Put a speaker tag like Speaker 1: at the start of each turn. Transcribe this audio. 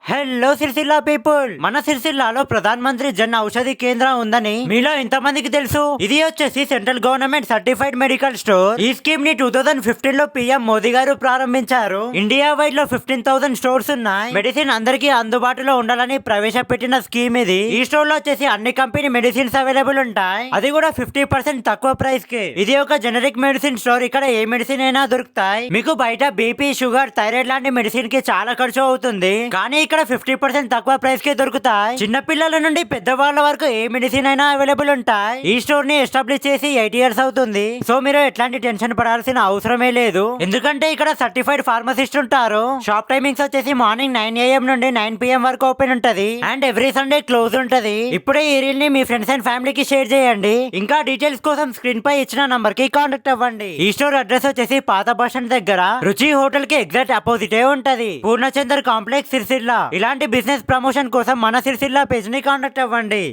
Speaker 1: Hello Sircilla people, మన సిరిసిల్లాలో ప్రధాన మంత్రి జన్ ఔషధి కేంద్రం ఉందని మీలో ఎంతమందికి తెలుసు? ఇది వచ్చేసి central government certified medical store. ఈ స్కీమ్ ని 2015 లో పిఎం మోదీ గారు ప్రారంభించారు. ఇండియా వైడ్ లో 15,000 స్టోర్స్ ఉన్నాయి. మెడిసిన్ అందరికీ అందుబాటులో ఉండాలని ప్రవేశపెట్టిన స్కీమ్ ఇది. ఈ స్టోర్ లో వచ్చేసి అన్ని కంపెనీ మెడిసిన్స్ అవైలబుల్ ఉంటాయి, అది కూడా 50% తక్కువ ప్రైస్ కి. ఇది ఒక జనరిక్ మెడిసిన్ స్టోర్. ఇక్కడ ఏ మెడిసిన్ అయినా దొరుకుతాయి. మీకు బయట బీపీ, షుగర్, థైరాయిడ్ లాంటి మెడిసిన్ కి చాలా ఖర్చు అవుతుంది, కానీ ఇక్కడ 50% తక్కువ ప్రైస్ కి దొరుకుతాయి. చిన్న పిల్లల నుండి పెద్దవాళ్ళ వరకు ఏ మెడిసిన్ అయినా అవైలబుల్ ఉంటాయి. ఈ స్టోర్ ని ఎస్టాబ్లిష్ చేసి 8 years అవుతుంది. సో మీరు ఎట్లాంటి టెన్షన్ పడాల్సిన అవసరమే లేదు, ఎందుకంటే ఇక్కడ సర్టిఫైడ్ ఫార్మసిస్ట్ ఉంటారు. షాప్ టైమింగ్స్ వచ్చేసి మార్నింగ్ 9 AM నుండి 9 PM వరకు ఓపెన్ ఉంటది అండ్ ఎవ్రీ సండే క్లోజ్ ఉంటది. ఇప్పుడే ఈ రీల్ ని మీ ఫ్రెండ్స్ అండ్ ఫ్యామిలీకి షేర్ చేయండి. ఇంకా డీటెయిల్స్ కోసం స్క్రీన్ పై ఇచ్చిన నంబర్ కి కాంటాక్ట్ అవ్వండి. ఈ స్టోర్ అడ్రస్ వచ్చేసి పాత బస్ స్టాండ్ దగ్గర రుచి హోటల్ కి ఎగ్జాక్ట్ అపోజిటే ఉంటది. పూర్ణచందర్ కాంప్లెక్స్, సిరిసిల్ల. ఇలాంటి బిజినెస్ ప్రమోషన్ కోసం మన సిరిసిల్ల పేజ్ ని కాంటాక్ట్ అవ్వండి.